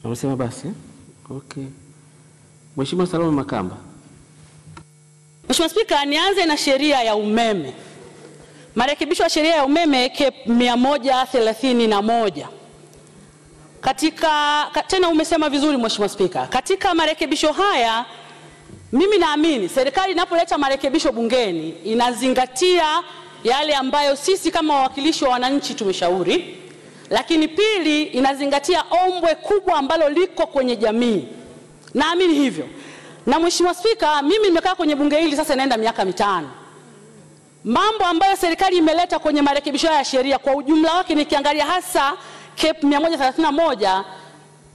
Amesema basi. Okay. Mheshimiwa Salome Makamba. Mheshimiwa Spika, nianze na sheria ya umeme. Marekebisho ya sheria ya umeme KEP 131. Tena umesema vizuri Mheshimiwa Spika. Katika marekebisho haya mimi naamini serikali inapoleta marekebisho bungeni inazingatia yale ambayo sisi kama wawakilishi wa wananchi tumeshauri. Lakini pili, inazingatia ombwe kubwa ambalo liko kwenye jamii. Naamini hivyo. Na Mheshimiwa Spika, mimi nimekaa kwenye bunge hili sasa inaenda miaka 5. Mambo ambayo serikali imeleta kwenye marekebisho ya sheria kwa ujumla wake nikiangalia hasa KEP 131,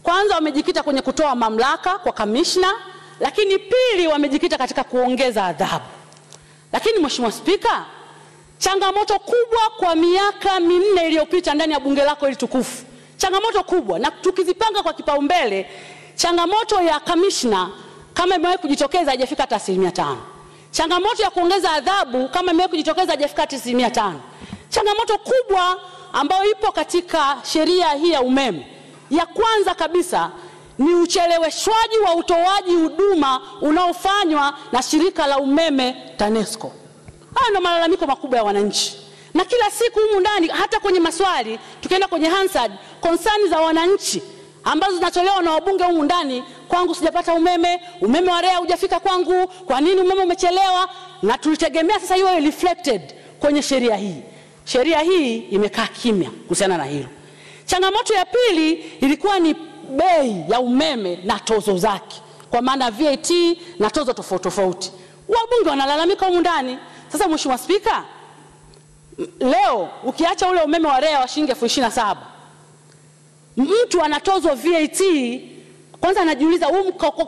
kwanza wamejikita kwenye kutoa mamlaka kwa kamishna, lakini pili wamejikita katika kuongeza adhabu. Lakini Mheshimiwa Spika, changamoto kubwa kwa miaka 4 iliyopita ndani ya bunge lako hili tukufu, changamoto kubwa, na tukizipanga kwa kipaumbele, changamoto ya kamishna kama imewahi kujitokeza haijafika hata 5%. Changamoto ya kuongeza adhabu kama imewahi kujitokeza haijafika hata 5%. Changamoto kubwa ambayo ipo katika sheria hii ya umeme, ya kwanza kabisa ni ucheleweshwaji wa utoaji huduma unaofanywa na shirika la umeme TANESCO. Haya ndio malalamiko makubwa ya wananchi. Na kila siku humu ndani, hata kwenye maswali, tukienda kwenye Hansard, concern za wananchi ambazo zinatolewa na wabunge humu ndani, kwangu sijapata umeme, umeme wa REA hujafika kwangu, kwa nini umeme umechelewa? Na tulitegemea sasa hiyo reflected kwenye sheria hii. Sheria hii imekaa kimya kuhusiana na hilo. Changamoto ya pili ilikuwa ni bei ya umeme na tozo zake, kwa maana VAT na tozo tofauti tofauti. Wabunge wanalalamika humu ndani. Sasa Mheshimiwa Spika, leo ukiacha ule umeme wa REA wa shilingi 27,000, mtu anatozwa VAT, kwanza anajiuliza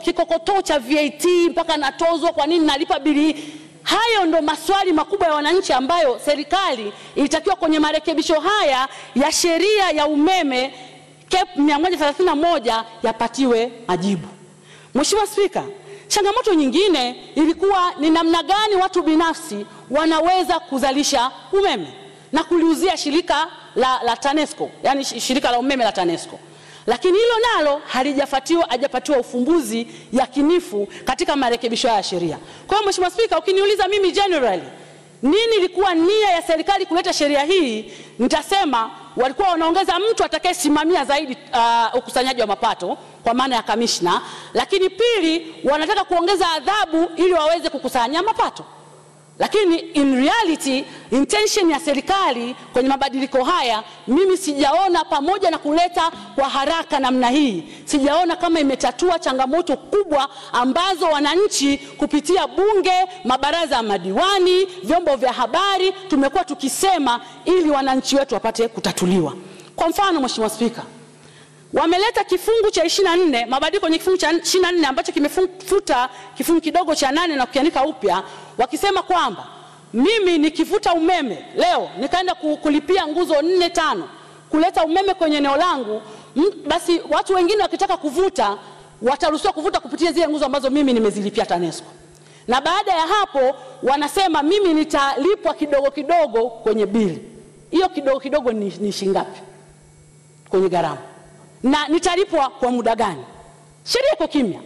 kikokotoo cha VAT mpaka anatozwa, kwa nini nalipa bili? Hayo ndo maswali makubwa ya wananchi ambayo serikali ilitakiwa kwenye marekebisho haya ya sheria ya umeme KEP 131 yapatiwe majibu. Mheshimiwa Spika, changamoto nyingine ilikuwa ni namna gani watu binafsi wanaweza kuzalisha umeme na kuliuzia shirika la TANESCO, yani shirika la umeme la TANESCO. Lakini hilo nalo hajapatiwa ufumbuzi yakinifu katika marekebisho ya sheria. Kwa hiyo Mheshimiwa Spika, ukiniuliza mimi generally nini ilikuwa nia ya serikali kuleta sheria hii, nitasema walikuwa wanaongeza mtu atakayesimamia zaidi ukusanyaji wa mapato kwa maana ya kamishna, lakini pili wanataka kuongeza adhabu ili waweze kukusanya mapato. Lakini in reality intention ya serikali kwenye mabadiliko haya mimi sijaona, pamoja na kuleta kwa haraka namna hii, sijaona kama imetatua changamoto kubwa ambazo wananchi kupitia bunge, mabaraza ya madiwani, vyombo vya habari tumekuwa tukisema ili wananchi wetu wapate kutatuliwa. Kwa mfano Mheshimiwa Spika, wameleta kifungu cha 24, mabadiliko kwenye kifungu cha 24 ambacho kimefuta kifungu kidogo cha 8 na kukiandika upya, wakisema kwamba mimi nikivuta umeme leo nikaenda kulipia nguzo 4-5 kuleta umeme kwenye eneo langu, basi watu wengine wakitaka kuvuta wataruhusiwa kuvuta kupitia zile nguzo ambazo mimi nimezilipia TANESCO. Na baada ya hapo wanasema mimi nitalipwa kidogo kidogo kwenye bili. Hiyo kidogo kidogo ni shingapi kwenye gharama? Na nitalipwa kwa muda gani? Sheria iko kimya.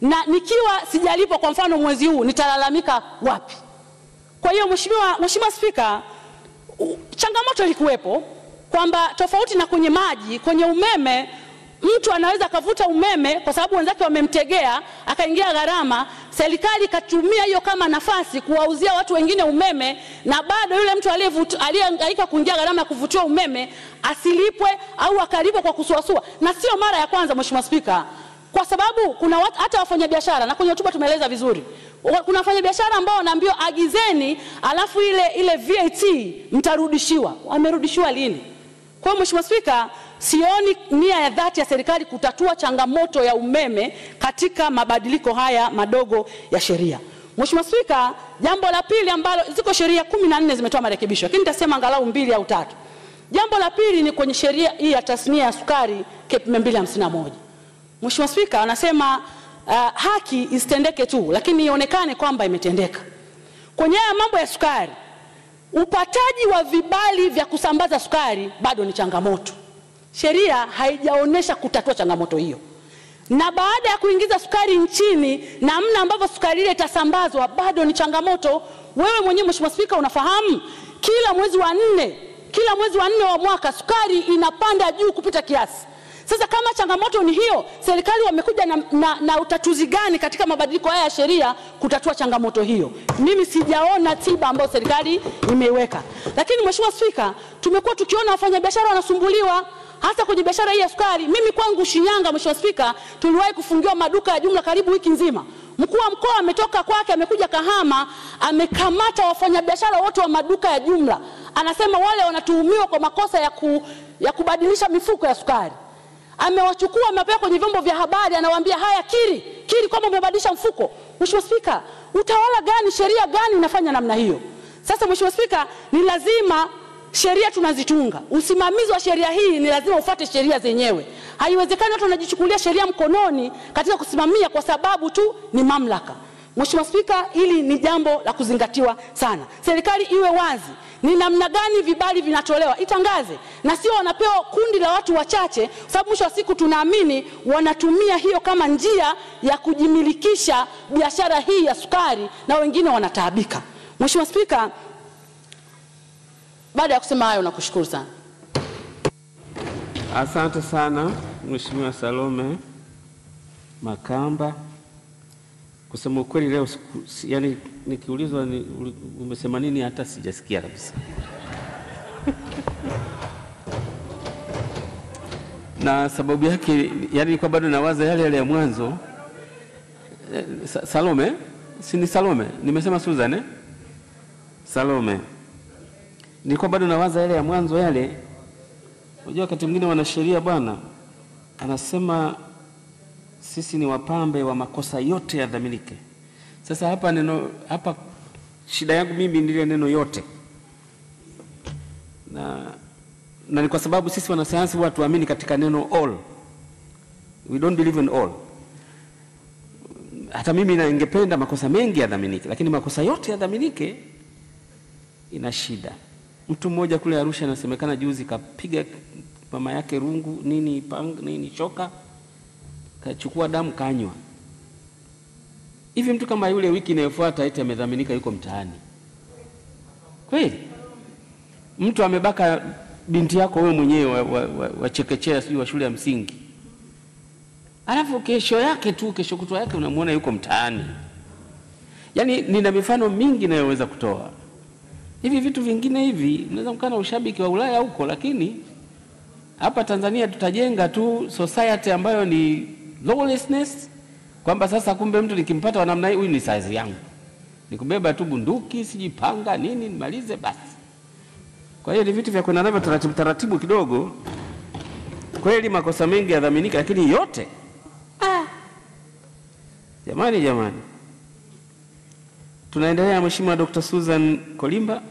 Na nikiwa sijalipwa kwa mfano mwezi huu nitalalamika wapi? Kwa hiyo Mheshimiwa Spika, changamoto ilikuwepo kwamba tofauti na kwenye maji, kwenye umeme mtu anaweza kavuta umeme kwa sababu wenzake wamemtegea akaingia gharama, serikali katumia hiyo kama nafasi kuwauzia watu wengine umeme, na bado yule mtu aliyehangaika kuingia gharama ya kuvutia umeme asilipwe au akalipwa kwa kusuasua. Na sio mara ya kwanza Mheshimiwa Spika, kwa sababu kuna hata wafanyabiashara, na kwenye hotuba tumeeleza vizuri, kuna wafanyabiashara ambao wanaambiwa agizeni alafu ile VAT mtarudishiwa. Wamerudishiwa lini? Kwa hiyo Mheshimiwa Spika, sioni nia ya dhati ya serikali kutatua changamoto ya umeme katika mabadiliko haya madogo ya sheria. Mheshimiwa Spika, jambo la pili ambalo ziko sheria 14 zimetoa marekebisho, lakini nitasema angalau 2 au 3. Jambo la pili ni kwenye sheria hii ya tasnia ya sukari KEP 251. Mheshimiwa Spika, anasema haki isitendeke tu, lakini ionekane kwamba imetendeka. Kwenye mambo ya sukari, upataji wa vibali vya kusambaza sukari bado ni changamoto. Sheria haijaonesha kutatua changamoto hiyo. Na baada ya kuingiza sukari nchini, namna ambavyo sukari ile itasambazwa bado ni changamoto. Wewe mwenyewe Mheshimiwa Spika unafahamu, kila mwezi wa nne wa mwaka sukari inapanda juu kupita kiasi. Sasa kama changamoto ni hiyo, serikali wamekuja na utatuzi gani katika mabadiliko haya ya sheria kutatua changamoto hiyo? Mimi sijaona tiba ambayo serikali imeiweka. Lakini Mheshimiwa Spika, tumekuwa tukiona wafanyabiashara wanasumbuliwa hasa kwenye biashara hii ya sukari. Mimi kwangu Shinyanga Mheshimiwa Spika, tuliwahi kufungiwa maduka ya jumla karibu wiki nzima. Mkuu wa mkoa ametoka kwake amekuja Kahama, amekamata wafanyabiashara wote wa maduka ya jumla. Anasema wale wanatuhumiwa kwa makosa ya kubadilisha mifuko ya sukari. Amewachukua amepeleka kwenye vyombo vya habari, anawaambia haya, kiri kwamba umebadilisha mfuko. Mheshimiwa Spika, utawala gani, sheria gani inafanya namna hiyo? Sasa Mheshimiwa Spika, ni lazima sheria tunazitunga. Usimamizi wa sheria hii ni lazima ufuate sheria zenyewe. Haiwezekani watu wanajichukulia sheria mkononi katika kusimamia kwa sababu tu ni mamlaka. Mheshimiwa Spika, hili ni jambo la kuzingatiwa sana. Serikali iwe wazi ni namna gani vibali vinatolewa, itangaze, na sio wanapewa kundi la watu wachache, sababu mwisho wa siku tunaamini wanatumia hiyo kama njia ya kujimilikisha biashara hii ya sukari na wengine wanataabika. Mheshimiwa Spika, baada ya kusema hayo nakushukuru sana. Asante sana Mheshimiwa Salome Makamba. Kusema ukweli leo yani nikiulizwa umesema nini hata sijasikia kabisa. Na sababu yake yani kwa bado nawaza yale ya mwanzo. Salome, si ni Salome? Nimesema Susan Salome. Nilikuwa bado nawaza yale ya mwanzo yale. Unajua wakati mwingine wanasheria bwana anasema sisi ni wapambe wa makosa yote yadhaminike. Sasa hapa shida yangu mimi ndile neno yote. Na ni kwa sababu sisi wanasayansi watu waamini katika neno all. We don't believe in all. Hata mimi ningependa makosa mengi yadhaminike, lakini makosa yote yadhaminike ina shida. Mtu mmoja kule Arusha anasemekana juzi kapiga mama yake rungu nini shoka, kachukua damu kanywa. Hivi mtu kama yule wiki inayofuata eti amedhaminika yuko mtaani? Kweli? Mtu amebaka binti yako wewe mwenyewe wa chekechea sio wa shule ya msingi. Alafu kesho kutwa yake unamuona yuko mtaani. Yaani nina mifano mingi ninayoweza kutoa. Hivi vitu vingine hivi unaweza mkana ushabiki wa Ulaya huko, lakini hapa Tanzania tutajenga tu society ambayo ni lawlessness, kwamba sasa kumbe mtu nikimpata wa namna hii huyu ni size yangu. Nikubeba tu bunduki, sijipanga nini nimalize basi. Kwa hiyo ni vitu vya kwenda navyo taratibu kidogo. Kweli makosa mengi yadhaminika, lakini yote Jamani. Tunaendelea Mheshimiwa Dr. Susan Kolimba.